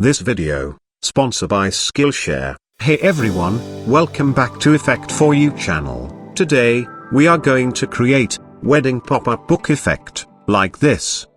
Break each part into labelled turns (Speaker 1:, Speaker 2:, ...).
Speaker 1: This video, sponsored by Skillshare. Hey everyone, welcome back to Effect For You channel. Today, we are going to create wedding pop-up book effect, like this.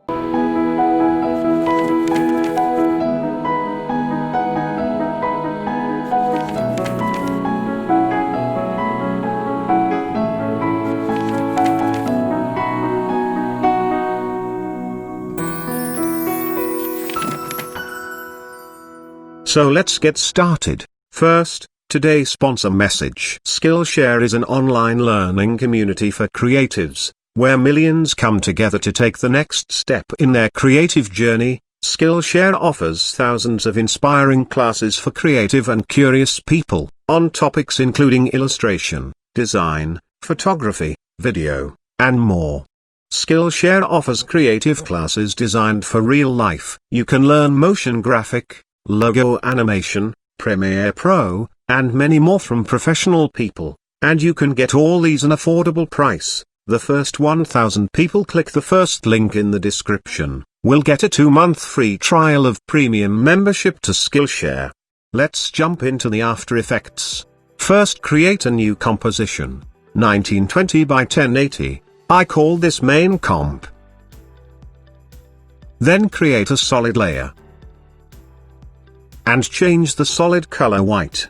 Speaker 1: So let's get started. First, today's sponsor message. Skillshare is an online learning community for creatives, where millions come together to take the next step in their creative journey. Skillshare offers thousands of inspiring classes for creative and curious people, on topics including illustration, design, photography, video, and more. Skillshare offers creative classes designed for real life. You can learn motion graphic, logo animation, Premiere Pro, and many more from professional people, and you can get all these an affordable price. The first 1,000 people click the first link in the description will get a 2-month free trial of premium membership to Skillshare. Let's jump into the After Effects. First, create a new composition, 1920 by 1080. I call this main comp. Then create a solid layer and change the solid color white.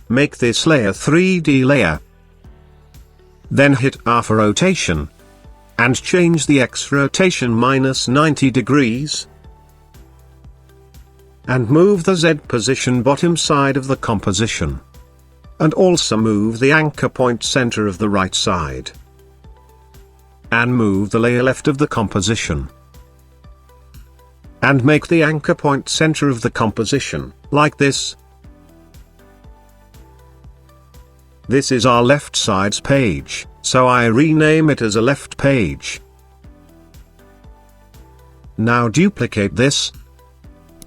Speaker 1: Make this layer 3D layer. Then hit R for rotation. And change the X rotation -90 degrees. And move the Z position bottom side of the composition. And also move the anchor point center of the right side. And move the layer left of the composition. And make the anchor point center of the composition, like this. This is our left side's page, so I rename it as a left page. Now duplicate this.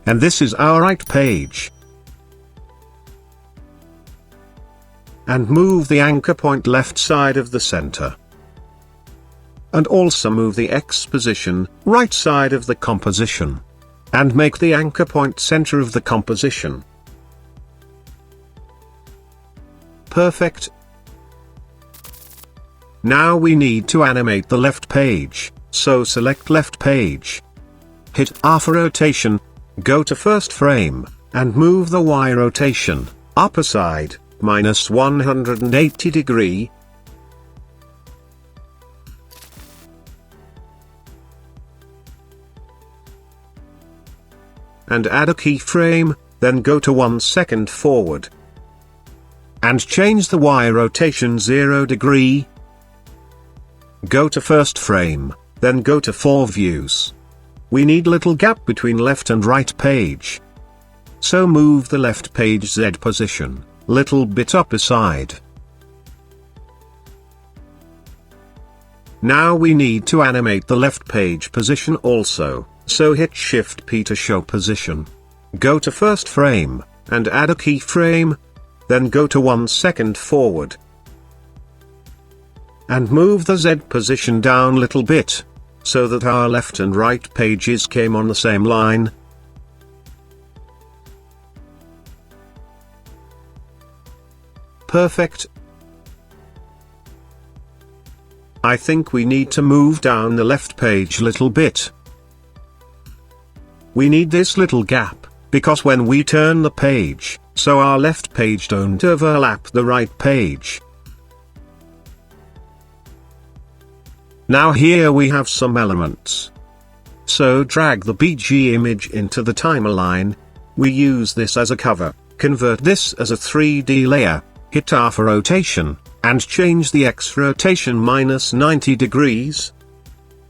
Speaker 1: And this is our right page. And move the anchor point left side of the center. And also move the X position, right side of the composition. And make the anchor point center of the composition. Perfect. Now we need to animate the left page, so select left page. Hit R for rotation, go to first frame, and move the Y rotation, upper side, -180 degree. And add a keyframe, then go to 1 second forward. And change the Y rotation 0 degree. Go to first frame, then go to 4 views. We need little gap between left and right page. So move the left page Z position, little bit upper side. Now we need to animate the left page position also. So hit Shift P to show position. Go to first frame, and add a keyframe. Then go to 1 second forward. And move the Z position down little bit, so that our left and right pages came on the same line. Perfect. I think we need to move down the left page little bit. We need this little gap, because when we turn the page, so our left page don't overlap the right page. Now here we have some elements. So drag the BG image into the timeline. We use this as a cover, convert this as a 3D layer, hit R for rotation, and change the X rotation -90 degrees.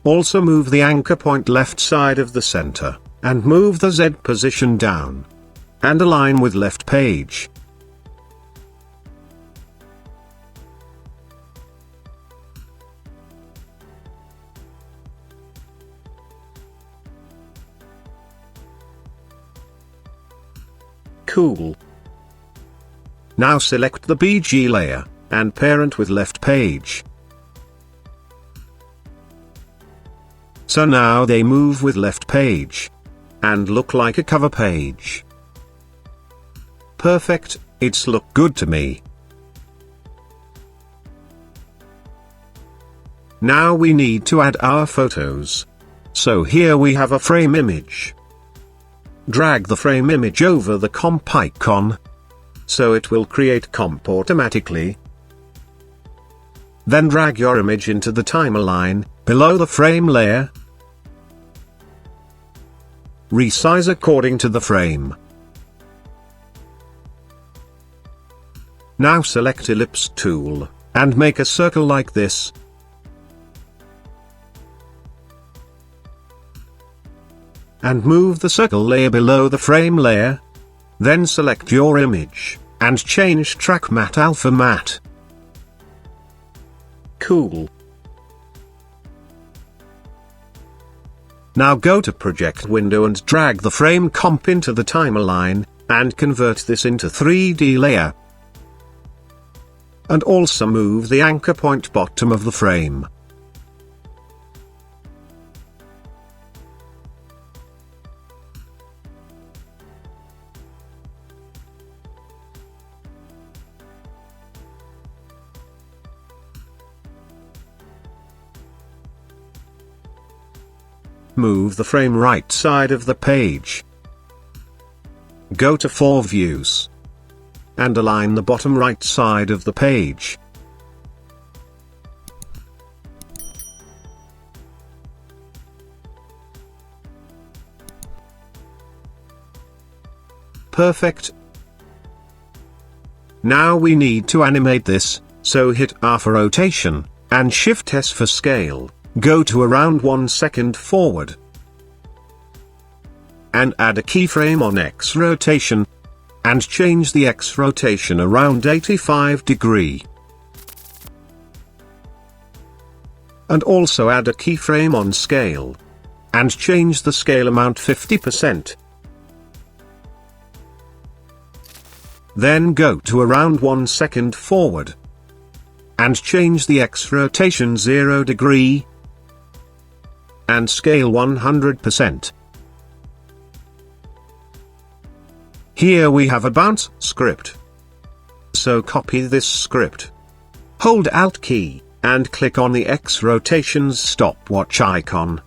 Speaker 1: Also move the anchor point left side of the center. And move the Z position down. And align with left page. Cool. Now select the BG layer, and parent with left page. So now they move with left page. and look like a cover page. Perfect, it's look good to me. Now we need to add our photos. So here we have a frame image. Drag the frame image over the comp icon, so it will create comp automatically. Then drag your image into the timeline, below the frame layer. Resize according to the frame. Now select Ellipse tool, and make a circle like this. And move the circle layer below the frame layer. Then select your image, and change Track Matte Alpha Matte. Cool. Now go to Project window and drag the frame comp into the timeline, and convert this into 3D layer. And also move the anchor point bottom of the frame. Move the frame right side of the page. Go to 4 views. And align the bottom right side of the page. Perfect. Now we need to animate this, so hit R for rotation, and Shift S for scale. Go to around 1 second forward. And add a keyframe on X rotation. And change the X rotation around 85 degrees. And also add a keyframe on scale. And change the scale amount 50%. Then go to around 1 second forward. And change the X rotation 0 degrees. And scale 100%. Here we have a bounce script. So copy this script. Hold Alt key, and click on the X rotations stopwatch icon.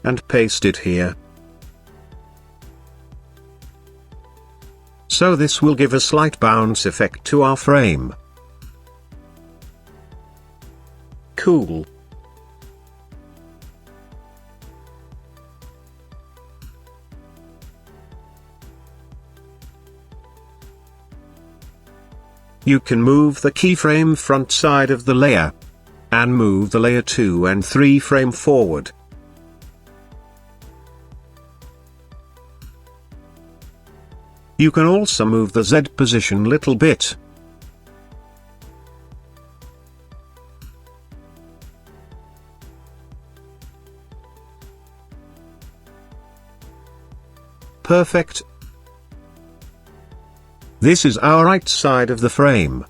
Speaker 1: And paste it here. So this will give a slight bounce effect to our frame. Cool. You can move the keyframe front side of the layer, and move the layer 2 and 3 frame forward. You can also move the Z position little bit. Perfect. This is our right side of the frame.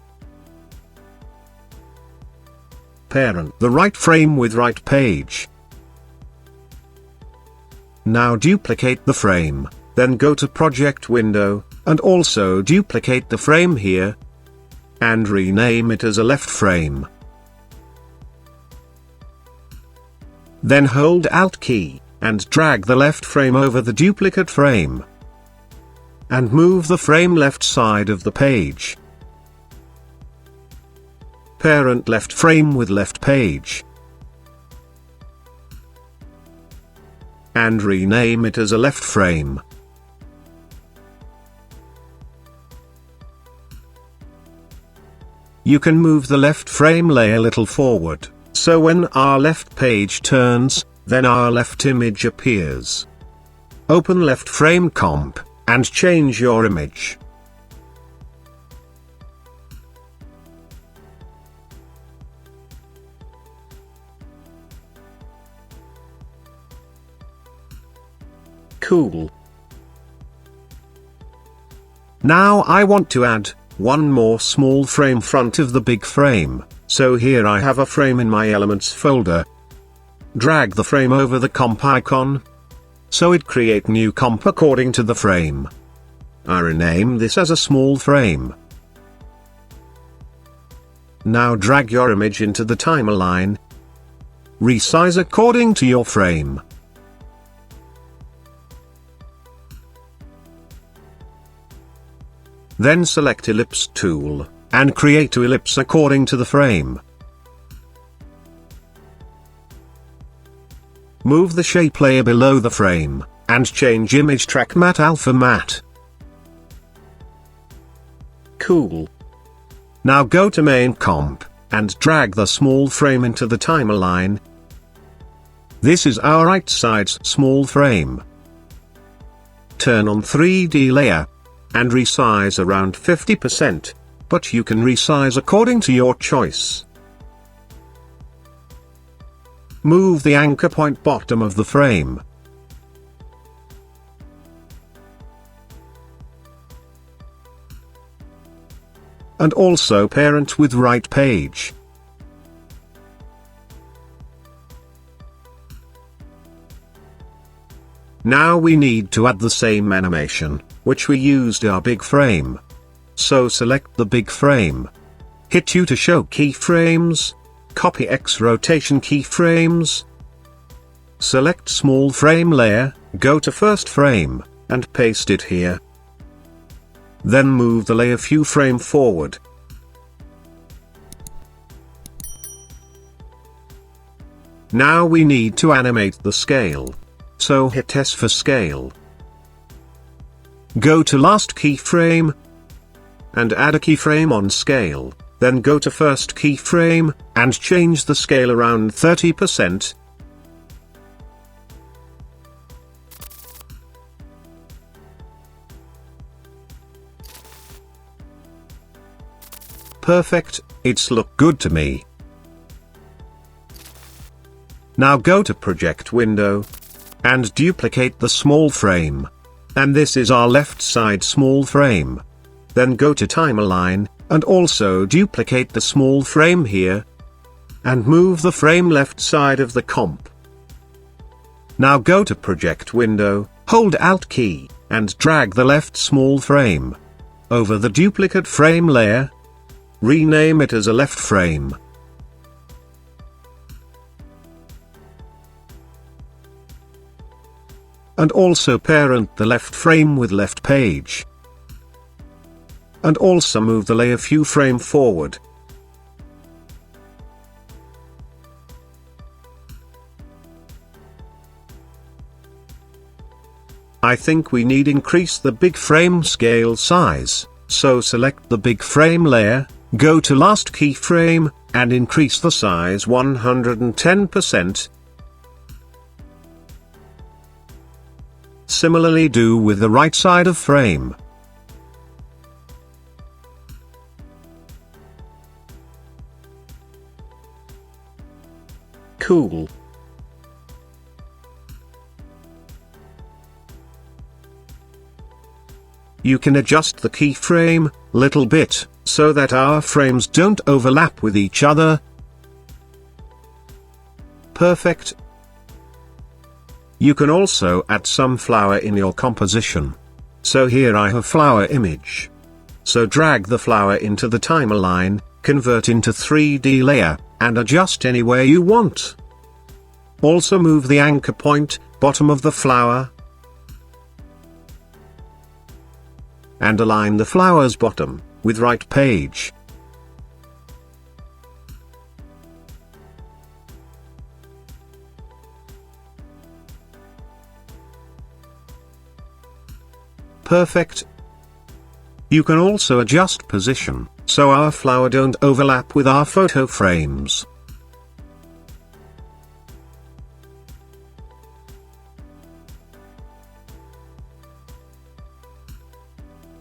Speaker 1: Parent the right frame with right page. Now duplicate the frame, then go to Project window, and also duplicate the frame here. And rename it as a left frame. Then hold Alt key, and drag the left frame over the duplicate frame. And move the frame left side of the page. Parent left frame with left page. And rename it as a left frame. You can move the left frame layer a little forward, so when our left page turns, then our left image appears. Open left frame comp, and change your image. Cool. Now I want to add one more small frame front of the big frame, so here I have a frame in my Elements folder. Drag the frame over the comp icon. so it create new comp according to the frame. I rename this as a small frame. Now drag your image into the timeline. Resize according to your frame. Then select Ellipse tool, and create an ellipse according to the frame. Move the shape layer below the frame, and change image track matte alpha matte. Cool. Now go to main comp, and drag the small frame into the timeline. This is our right side's small frame. Turn on 3D layer, and resize around 50%, but you can resize according to your choice. Move the anchor point bottom of the frame. And also parent with right page. Now we need to add the same animation, which we used our big frame. So select the big frame. Hit U to show keyframes. Copy X rotation keyframes. Select small frame layer, go to first frame, and paste it here. Then move the layer few frame forward. Now we need to animate the scale. So hit S for scale. Go to last keyframe, and add a keyframe on scale. Then go to first keyframe, and change the scale around 30%. Perfect, it's look good to me. Now go to project window, and duplicate the small frame. And this is our left side small frame. Then go to timeline, and also duplicate the small frame here. And move the frame left side of the comp. Now go to project window, hold Alt key, and drag the left small frame over the duplicate frame layer. Rename it as a left frame. And also parent the left frame with left page. And also move the layer few frame forward. I think we need increase the big frame scale size, so select the big frame layer, go to last keyframe, and increase the size 110%. Similarly do with the right side of frame. Cool. You can adjust the keyframe little bit, so that our frames don't overlap with each other. Perfect. You can also add some flower in your composition. So here I have flower image. So drag the flower into the timeline, convert into 3D layer, and adjust anywhere you want. Also move the anchor point, bottom of the flower. And align the flower's bottom, with right page. Perfect. You can also adjust position, so our flower don't overlap with our photo frames.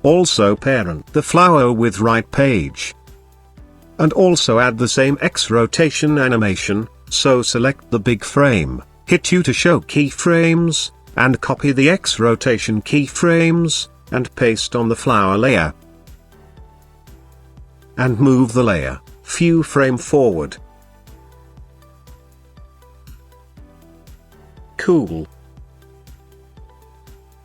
Speaker 1: Also parent the flower with right page. And also add the same X rotation animation, so select the big frame, hit U to show keyframes, and copy the X rotation keyframes, and paste on the flower layer. And move the layer few frame forward. Cool.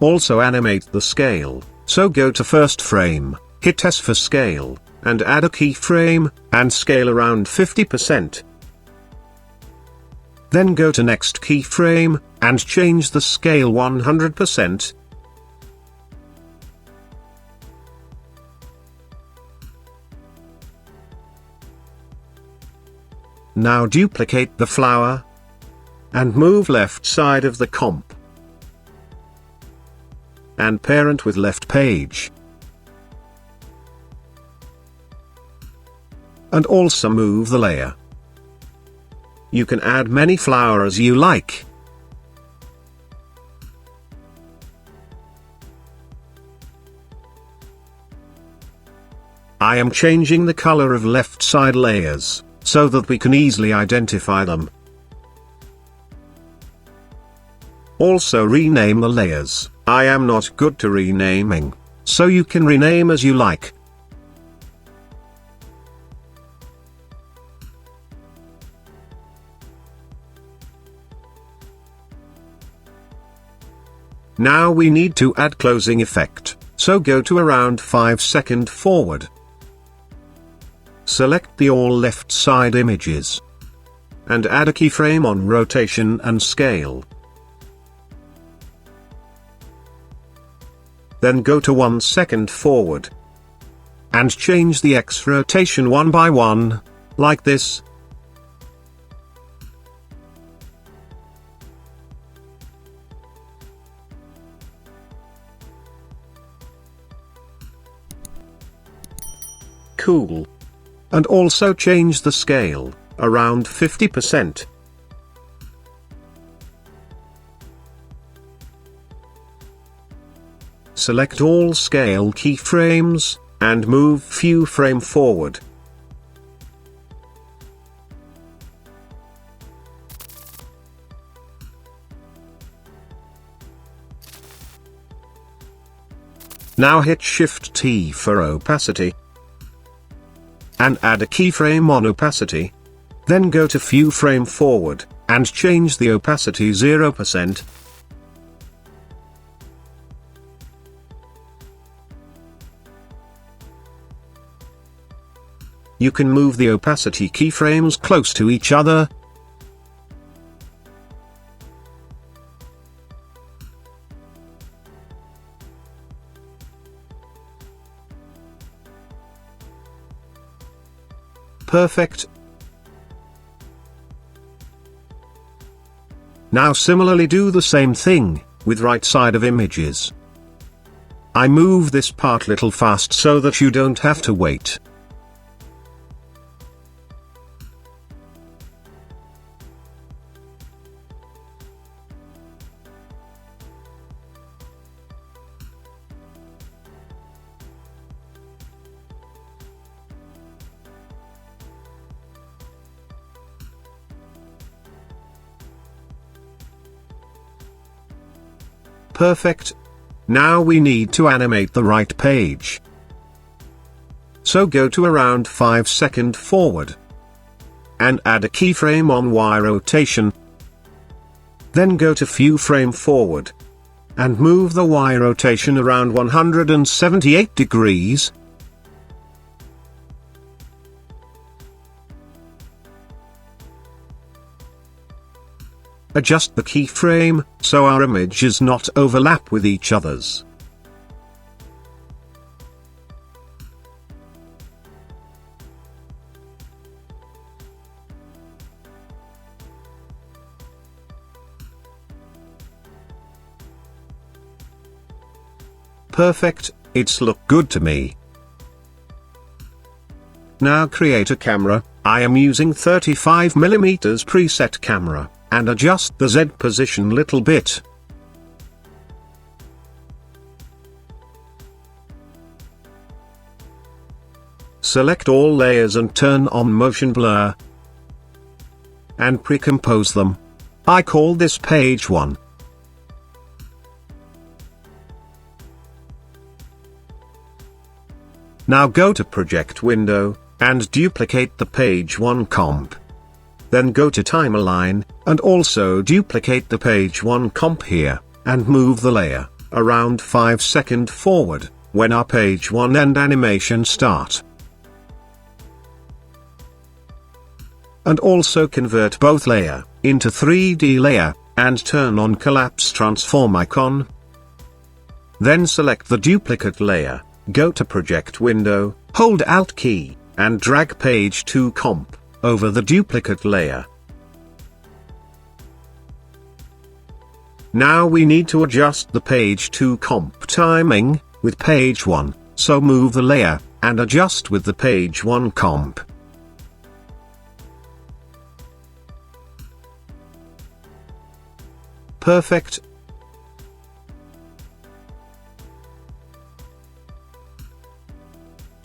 Speaker 1: also animate the scale, so go to first frame, hit S for scale, and add a keyframe, and scale around 50%. Then go to next keyframe, and change the scale 100%. Now duplicate the flower, and move left side of the comp, and parent with left page. And also move the layer. You can add many flowers you like. I am changing the color of left side layers, so that we can easily identify them. Also rename the layers. I am not good to renaming, so you can rename as you like. Now we need to add closing effect, so go to around 5-second forward. Select the all left side images. And add a keyframe on rotation and scale. Then go to 1 second forward. And change the X rotation one by one, like this. Cool. And also change the scale, around 50%. Select all scale keyframes, and move few frame forward. Now hit Shift T for opacity. And add a keyframe on opacity. Then go to few frame forward, and change the opacity 0%. You can move the opacity keyframes close to each other. Perfect. Now similarly do the same thing, with right side of images. I move this part little fast so that you don't have to wait. Perfect. Now we need to animate the right page. So go to around 5-second forward. And add a keyframe on Y rotation. Then go to few frame forward. And move the Y rotation around 178 degrees. Adjust the keyframe, so our images not overlap with each other's. Perfect, it's look good to me. Now create a camera. I am using 35mm preset camera. And adjust the Z position little bit. Select all layers and turn on motion blur. And pre-compose them. I call this page 1. Now go to project window, and duplicate the page 1 comp. Then go to timeline, and also duplicate the page 1 comp here, and move the layer. around 5 seconds forward, when our page 1 and animation start. And also convert both layer into 3D layer, and turn on collapse transform icon. Then select the duplicate layer, go to project window, hold Alt key, and drag page 2 comp over the duplicate layer. Now we need to adjust the page 2 comp timing with page 1, so move the layer and adjust with the page 1 comp. Perfect.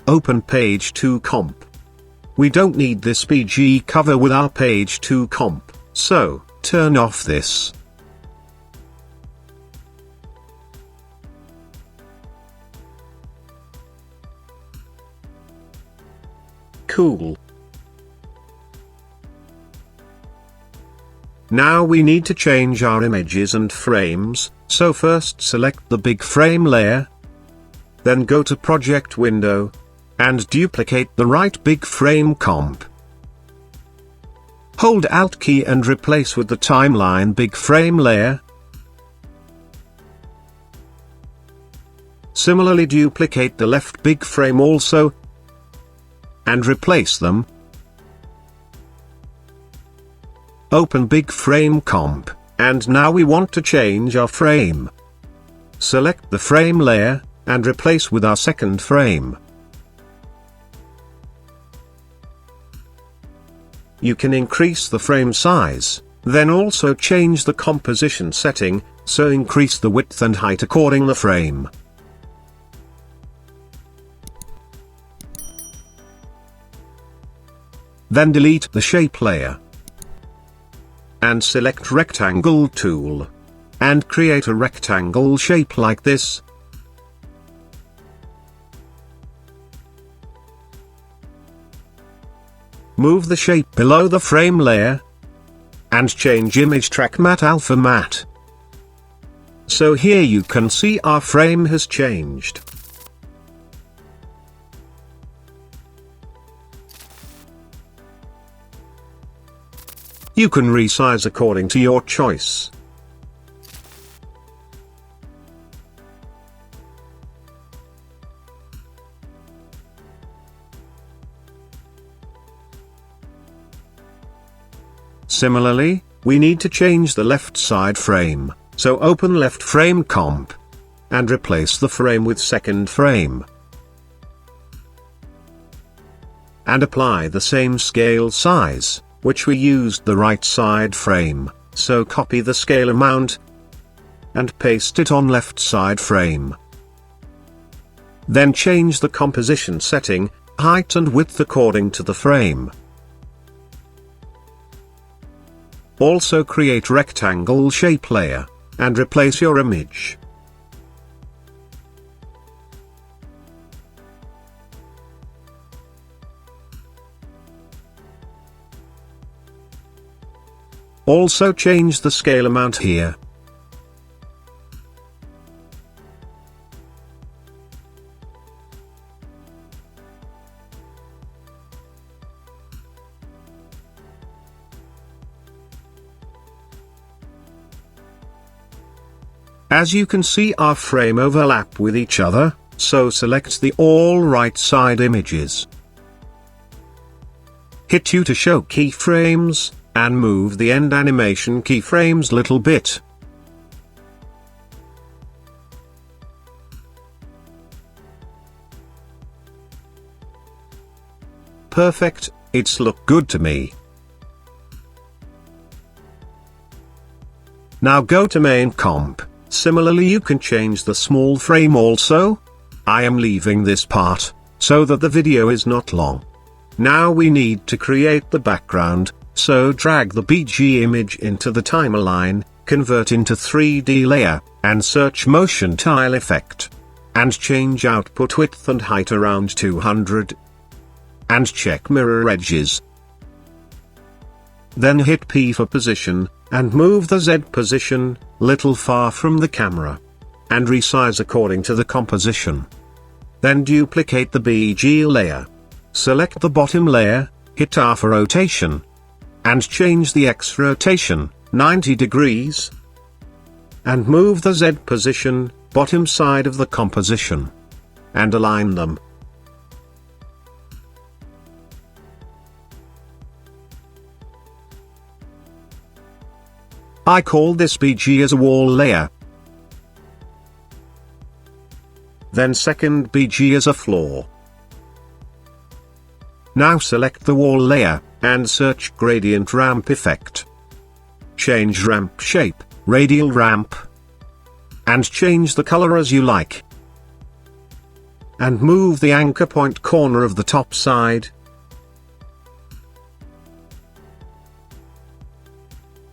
Speaker 1: Open page 2 comp. We don't need this PG cover with our page 2 comp, so turn off this. Cool. Now we need to change our images and frames, so first select the big frame layer. Then go to project window, and duplicate the right big frame comp. Hold Alt key and replace with the timeline big frame layer. Similarly duplicate the left big frame also, and replace them. Open big frame comp, and now we want to change our frame. Select the frame layer, and replace with our second frame. You can increase the frame size, then also change the composition setting, so increase the width and height according the frame. Then delete the shape layer. And select rectangle tool. And create a rectangle shape like this. Move the shape below the frame layer. And change image track matte alpha matte. So here you can see our frame has changed. You can resize according to your choice. Similarly, we need to change the left side frame, so open left frame comp, and replace the frame with second frame. And apply the same scale size, which we used the right side frame, so copy the scale amount, and paste it on left side frame. Then change the composition setting, height and width according to the frame. Also create rectangle shape layer, and replace your image. Also change the scale amount here. As you can see, our frame overlap with each other, so select the all right side images. Hit U to show keyframes, and move the end animation keyframes little bit. Perfect, it's look good to me. Now go to main comp. Similarly you can change the small frame also. I am leaving this part, so that the video is not long. Now we need to create the background, so drag the BG image into the timeline, convert into 3D layer, and search motion tile effect. And change output width and height around 200. And check mirror edges. Then hit P for position, and move the Z position, little far from the camera. and resize according to the composition. Then duplicate the BG layer. Select the bottom layer, hit half a rotation, and change the X rotation, 90 degrees. And move the Z position, bottom side of the composition. And align them. I call this BG as a wall layer. Then second BG as a floor. Now select the wall layer, and search gradient ramp effect. Change ramp shape, radial ramp. And change the color as you like. And move the anchor point corner of the top side.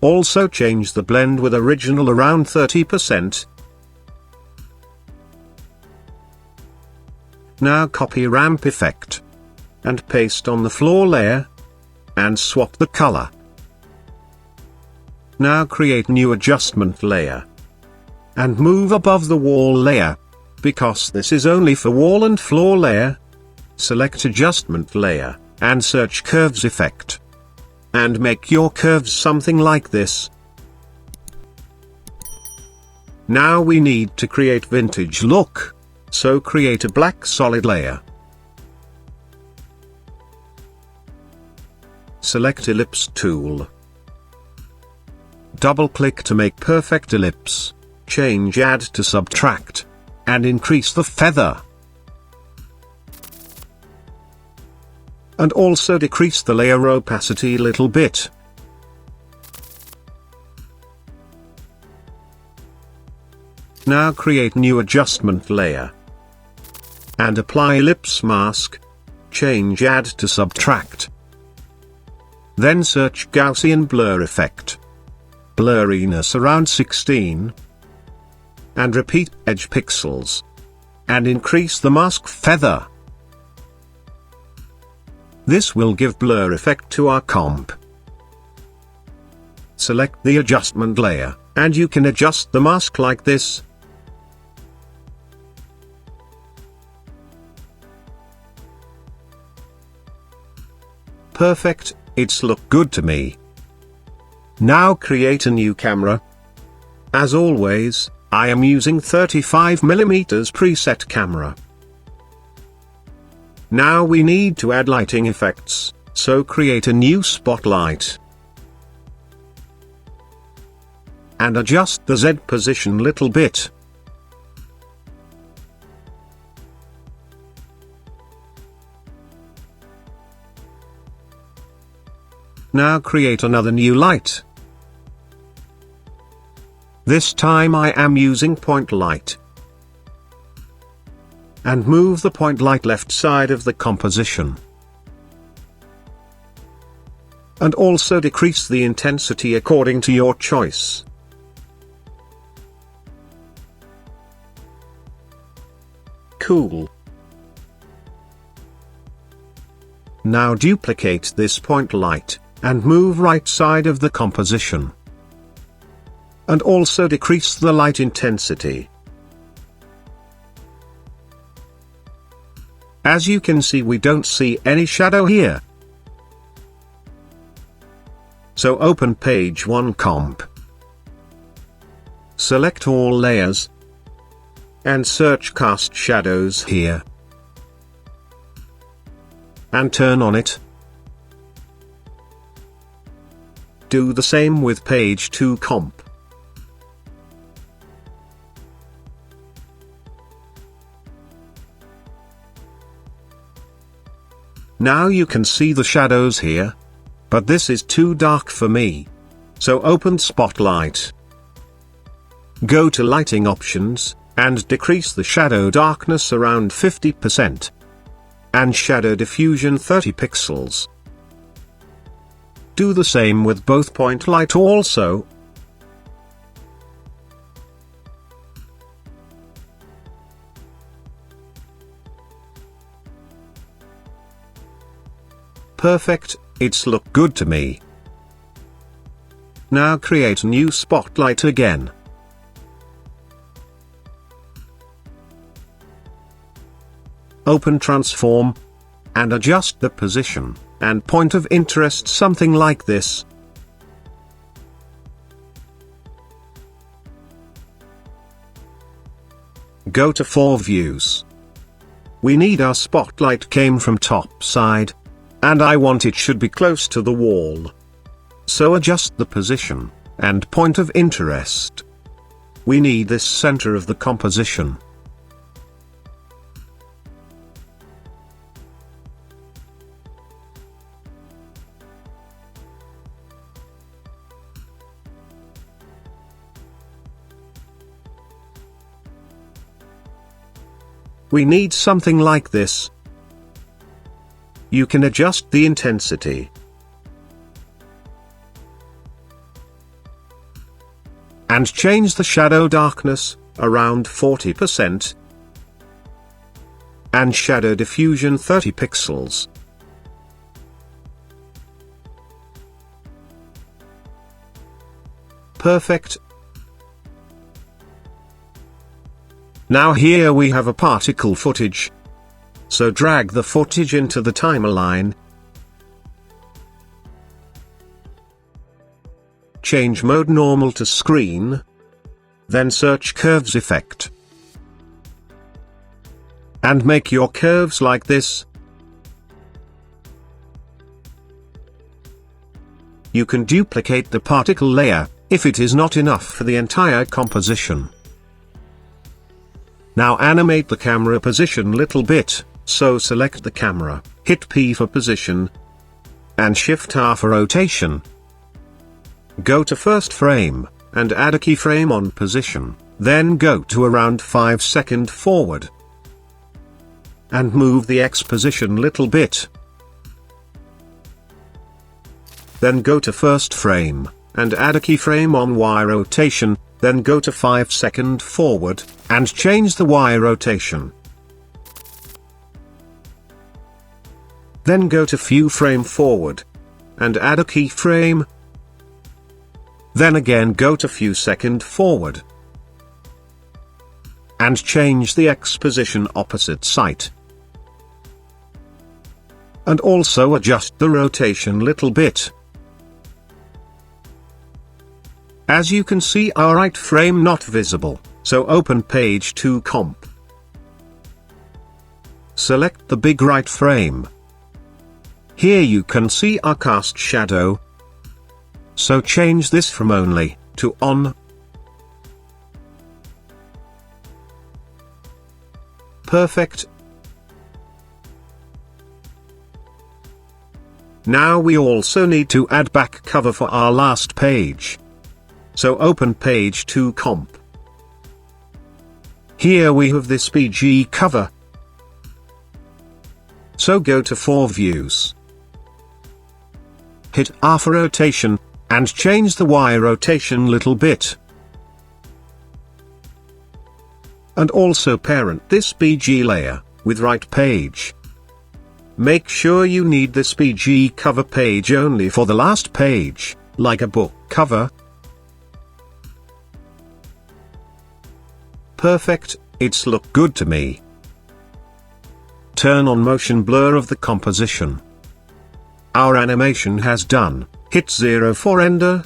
Speaker 1: Also change the blend with original around 30%. Now copy ramp effect. And paste on the floor layer. And swap the color. Now create new adjustment layer. And move above the wall layer. Because this is only for wall and floor layer. Select adjustment layer, and search curves effect. And make your curves something like this. Now we need to create vintage look. So create a black solid layer. Select ellipse tool. Double click to make perfect ellipse. Change add to subtract. And increase the feather. And also decrease the layer opacity little bit. Now create new adjustment layer. And apply ellipse mask. Change add to subtract. Then search Gaussian blur effect. Blurriness around 16. And repeat edge pixels. And increase the mask feather. This will give blur effect to our comp. Select the adjustment layer, and you can adjust the mask like this. Perfect, it's look good to me. Now create a new camera. As always, I am using 35mm preset camera. Now we need to add lighting effects, so create a new spotlight. And adjust the Z position little bit. Now create another new light. This time I am using point light. And move the point light left side of the composition. And also decrease the intensity according to your choice. Cool. Now duplicate this point light, and move right side of the composition. And also decrease the light intensity. As you can see, we don't see any shadow here. So open page 1 comp. Select all layers. And search cast shadows here. And turn on it. Do the same with page 2 comp. Now you can see the shadows here. But this is too dark for me. So open Spotlight. Go to Lighting Options, and decrease the shadow darkness around 50%. And shadow diffusion 30 pixels. Do the same with both point light also. Perfect, it's look good to me. Now create new spotlight again. open transform, and adjust the position and point of interest something like this. Go to 4 views. We need our spotlight came from top side, and I want it should be close to the wall. So adjust the position and point of interest. We need this center of the composition. We need something like this. You can adjust the intensity. And change the shadow darkness, around 40%. And shadow diffusion 30 pixels. Perfect. Now here we have a particle footage. So drag the footage into the timeline. Change mode normal to screen. Then search curves effect. And make your curves like this. You can duplicate the particle layer, if it is not enough for the entire composition. Now animate the camera position little bit, so select the camera, hit P for position, and shift R for rotation. Go to first frame, and add a keyframe on position, then go to around 5 seconds forward. And move the X position little bit. Then go to first frame, and add a keyframe on Y rotation, then go to 5 seconds forward, and change the Y rotation. Then go to few frame forward, and add a keyframe. Then again go to few seconds forward, and change the X position opposite side. And also adjust the rotation little bit. As you can see, our right frame not visible, so open page 2 comp. Select the big right frame. Here you can see our cast shadow. So change this from only to on. Perfect. Now we also need to add back cover for our last page. So open page 2 comp. Here we have this PG cover. So go to 4 views. Hit R for rotation, and change the Y rotation little bit. And also parent this PG layer, with right page. Make sure you need this PG cover page only for the last page, like a book cover. Perfect, it's look good to me. Turn on motion blur of the composition. Our animation has done, hit 0 for render.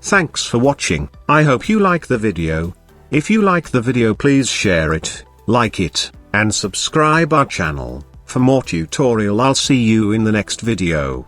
Speaker 1: Thanks for watching, I hope you like the video. If you like the video please share it, like it, and subscribe our channel. For more tutorial I'll see you in the next video.